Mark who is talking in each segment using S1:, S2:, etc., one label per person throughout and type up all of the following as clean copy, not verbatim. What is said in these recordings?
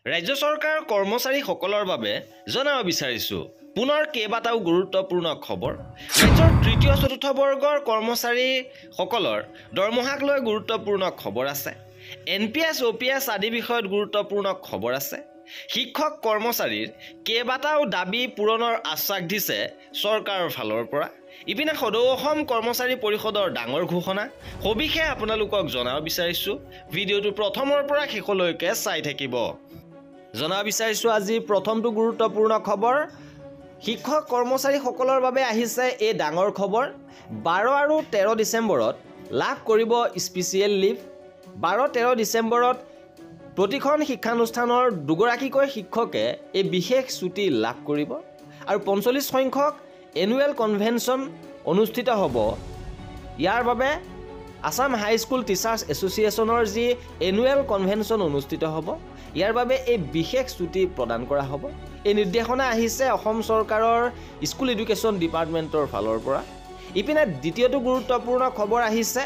S1: ৰাজ্য চৰকাৰৰ কৰ্মচাৰীসকলৰ বাবে জনাব বিচাৰিছোঁ পুনৰ কেইবাটাও গুৰুত্বপূৰ্ণ খবৰ। ৰাজ্যৰ তৃতীয় চতুৰ্থ বৰ্গৰ কৰ্মচাৰীসকলৰ দৰমহাক লৈ গুৰুত্বপূৰ্ণ খবৰ আছে। NPS, OPS আদি বিষয়ত গুৰুত্বপূৰ্ণ খবৰ আছে। শিক্ষক কৰ্মচাৰীৰ কেইবাটাও দাবী পূৰণৰ আশ্বাস দিছে চৰকাৰৰ ফালৰ পৰা। ইপিনে সদৌ অসম কৰ্মচাৰী পৰিষদৰ ডাঙৰ ঘোষণা। সবিশেষ আপোনালোকক জনাব বিচাৰিছোঁ, ভিডিঅ'টো প্ৰথমৰ পৰা শেষলৈকে চাই থাকিব। জনাব বিচাৰিছোঁ আজিৰ প্ৰথমটো গুৰুত্বপূৰ্ণ খবৰ। শিক্ষক কৰ্মচাৰীসকলৰ বাবে আহিছে এই ডাঙৰ খবৰ। 12 আৰু 13 ডিচেম্বৰত লাভ কৰিব স্পেচিয়েল লিভ। 12-13 ডিচেম্বৰত প্ৰতিখন শিক্ষানুষ্ঠানৰ দুগৰাকীকৈ শিক্ষকে এই বিশেষ ছুটি লাভ কৰিব আৰু 45 সংখ্যক এনুৱেল কনভেনশ্যন অনুষ্ঠিত হ'ব। ইয়াৰ বাবে আসাম হাইস্কুল টিচাৰ্ছ এছ'চিয়েশ্যনৰ যি এনুৱেল কনভেনশ্যন অনুষ্ঠিত হ'ব, ইয়াৰ বাবে এই বিশেষ ছুটি প্ৰদান কৰা হ'ব। এই নিৰ্দেশনা আহিছে অসম চৰকাৰৰ স্কুল এডুকেশ্যন ডিপাৰ্টমেণ্টৰ ফালৰ পৰা। ইপিনে দ্বিতীয়টো গুৰুত্বপূৰ্ণ খবৰ আহিছে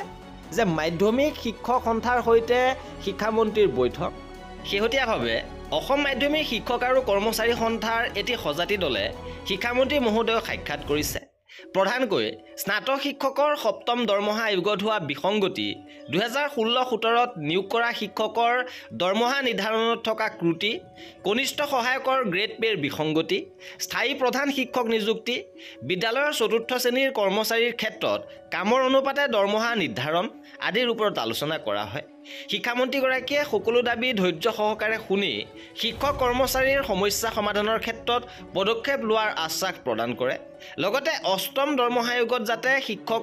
S1: যে মাধ্যমিক শিক্ষক সন্থাৰ সৈতে শিক্ষামন্ত্ৰীৰ বৈঠক। শেহতীয়াভাৱে অসম মাধ্যমিক শিক্ষক আৰু কৰ্মচাৰী সন্থাৰ এটি সজাতি দলে শিক্ষামন্ত্ৰী মহোদয়ক সাক্ষাৎ কৰিছে। প্ৰধানকৈ স্নাতক শিক্ষকৰ সপ্তম দৰমহা আয়োগত হোৱা বিসংগতি, 2016-17ত নিয়োগ কৰা শিক্ষকৰ দৰমহা নিৰ্ধাৰণত থকা ত্ৰুটি, কনিষ্ঠ সহায়কৰ গ্ৰেড পেৰ বিসংগতি, স্থায়ী প্ৰধান শিক্ষক নিযুক্তি, বিদ্যালয়ৰ চতুৰ্থ শ্ৰেণীৰ কৰ্মচাৰীৰ ক্ষেত্ৰত কামৰ অনুপাতে দৰমহা নিৰ্ধাৰণ আদিৰ ওপৰত আলোচনা কৰা হয়। শিক্ষামন্ত্ৰীগৰাকীয়ে সকলো দাবী ধৈৰ্য সহকাৰে শুনি শিক্ষক কৰ্মচাৰীৰ সমস্যা সমাধানৰ ক্ষেত্ৰত পদক্ষেপ লোৱাৰ আশ্বাস প্ৰদান কৰে। লগতে অষ্টম দৰমহা আয়োগত যাতে শিক্ষক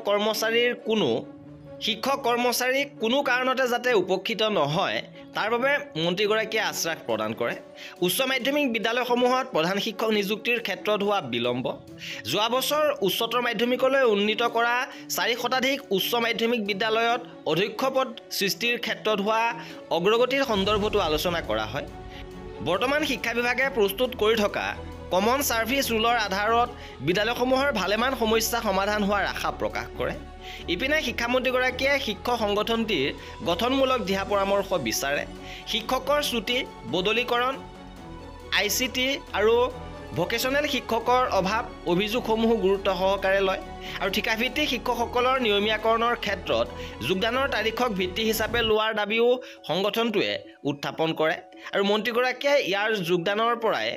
S1: কৰ্মচাৰী কোনো কাৰণতে যাতে উপেক্ষিত নহয়, তাৰ বাবে মন্ত্ৰীগৰাকীয়ে আশ্বাস প্ৰদান কৰে। উচ্চ মাধ্যমিক বিদ্যালয়সমূহত প্ৰধান শিক্ষক নিযুক্তিৰ ক্ষেত্ৰত হোৱা বিলম্ব, যোৱা বছৰ উচ্চতৰ মাধ্যমিকলৈ উন্নীত কৰা 4 শতাধিক উচ্চ মাধ্যমিক বিদ্যালয়ত অধ্যক্ষ পদ সৃষ্টিৰ ক্ষেত্ৰত হোৱা অগ্ৰগতিৰ সন্দৰ্ভতো আলোচনা কৰা হয়। বৰ্তমান শিক্ষা বিভাগে প্ৰস্তুত কৰি থকা কমন ছাৰ্ভিচ ৰুলৰ আধাৰত বিদ্যালয়সমূহৰ ভালেমান সমস্যা সমাধান হোৱাৰ আশা প্ৰকাশ কৰে। ইপিনে শিক্ষামন্ত্ৰীগৰাকীয়ে শিক্ষক সংগঠনটিৰ গঠনমূলক দিহা পৰামৰ্শ বিচাৰে। শিক্ষকৰ ছুটি, বদলীকৰণ, ICT আৰু ভকেশ্যনেল শিক্ষকৰ অভাৱ অভিযোগসমূহ গুৰুত্ব সহকাৰে লয় আৰু ঠিকাভিত্তিক শিক্ষকসকলৰ নিয়মীয়াকৰণৰ ক্ষেত্ৰত যোগদানৰ তাৰিখক ভিত্তি হিচাপে লোৱাৰ দাবীও সংগঠনটোৱে উত্থাপন কৰে আৰু মন্ত্ৰীগৰাকীয়ে ইয়াৰ যোগদানৰ পৰাই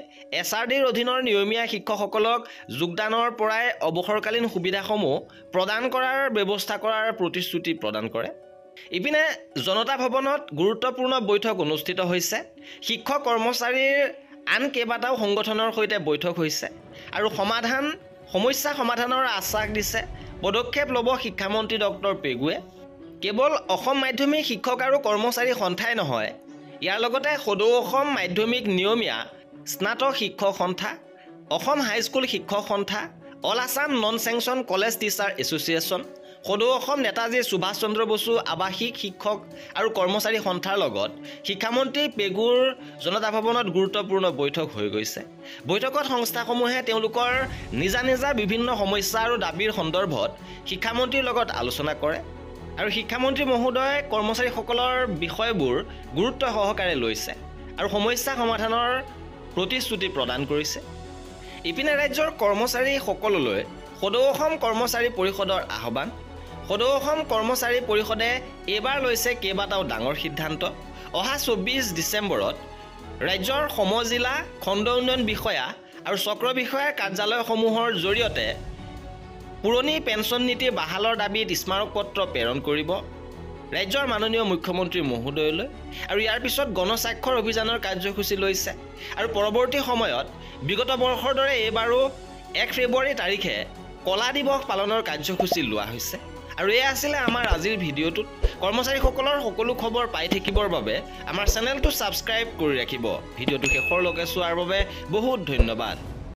S1: SRDৰ অধীনৰ নিয়মীয়া শিক্ষকসকলক যোগদানৰ পৰাই অৱসৰকালীন সুবিধাসমূহ প্ৰদান কৰাৰ ব্যৱস্থা কৰাৰ প্ৰতিশ্ৰুতি প্ৰদান কৰে। ইপিনে জনতা ভৱনত গুৰুত্বপূৰ্ণ বৈঠক অনুষ্ঠিত হৈছে। শিক্ষক কৰ্মচাৰীৰ আন কেইবাটাও সংগঠনৰ সৈতে বৈঠক হৈছে আৰু সমস্যা সমাধানৰ আশ্বাস দিছে। পদক্ষেপ ল'ব শিক্ষামন্ত্ৰী ডক্টৰ পেগুৱে। কেৱল অসম মাধ্যমিক শিক্ষক আৰু কৰ্মচাৰী সন্থাই নহয়, ইয়াৰ লগতে সদৌ অসম মাধ্যমিক নিয়মীয়া স্নাতক শিক্ষক সন্থা, অসম হাইস্কুল শিক্ষক সন্থা, all Assam non sanction college teacher association, সদৌ অসম নেতাজী সুভাষ চন্দ্ৰ বসু আৱাসিক শিক্ষক আৰু কৰ্মচাৰী সন্থাৰ লগত শিক্ষামন্ত্ৰী পেগুৰ জনতা ভৱনত গুৰুত্বপূৰ্ণ বৈঠক হৈ গৈছে। বৈঠকত সংস্থাসমূহে তেওঁলোকৰ নিজা বিভিন্ন সমস্যা আৰু দাবীৰ সন্দৰ্ভত শিক্ষামন্ত্ৰীৰ লগত আলোচনা কৰে আৰু শিক্ষামন্ত্ৰী মহোদয়ে কৰ্মচাৰীসকলৰ বিষয়বোৰ গুৰুত্ব সহকাৰে লৈছে আৰু সমস্যা সমাধানৰ প্ৰতিশ্ৰুতি প্ৰদান কৰিছে। ইপিনে ৰাজ্যৰ কৰ্মচাৰীসকললৈ সদৌ অসম কৰ্মচাৰী পৰিষদৰ আহ্বান। সদৌ অসম কৰ্মচাৰী পৰিষদে এইবাৰ লৈছে কেইবাটাও ডাঙৰ সিদ্ধান্ত। অহা 24 ডিচেম্বৰত ৰাজ্যৰ সমজিলা খণ্ড উন্নয়ন বিষয়া আৰু চক্ৰ বিষয়াৰ কাৰ্যালয়সমূহৰ জৰিয়তে পুৰণি পেঞ্চন নীতি বাহালৰ দাবীত স্মাৰকপত্ৰ প্ৰেৰণ কৰিব ৰাজ্যৰ মাননীয় মুখ্যমন্ত্ৰী মহোদয়লৈ আৰু ইয়াৰ পিছত গণস্বাক্ষৰ অভিযানৰ কাৰ্যসূচী লৈছে আৰু পৰৱৰ্তী সময়ত বিগত বৰ্ষৰ দৰে এইবাৰো 1 ফেব্ৰুৱাৰী তাৰিখে কলা দিৱস পালনৰ কাৰ্যসূচী লোৱা হৈছে। আৰু এয়া আছিলে আমাৰ আজিৰ ভিডিঅ'টোত। কৰ্মচাৰীসকলৰ সকলো খবৰ পাই থাকিবৰ বাবে আমাৰ চেনেলটো ছাবস্ক্ৰাইব কৰি ৰাখিব। ভিডিঅ'টো শেষৰলৈকে চোৱাৰ বাবে বহুত ধন্যবাদ।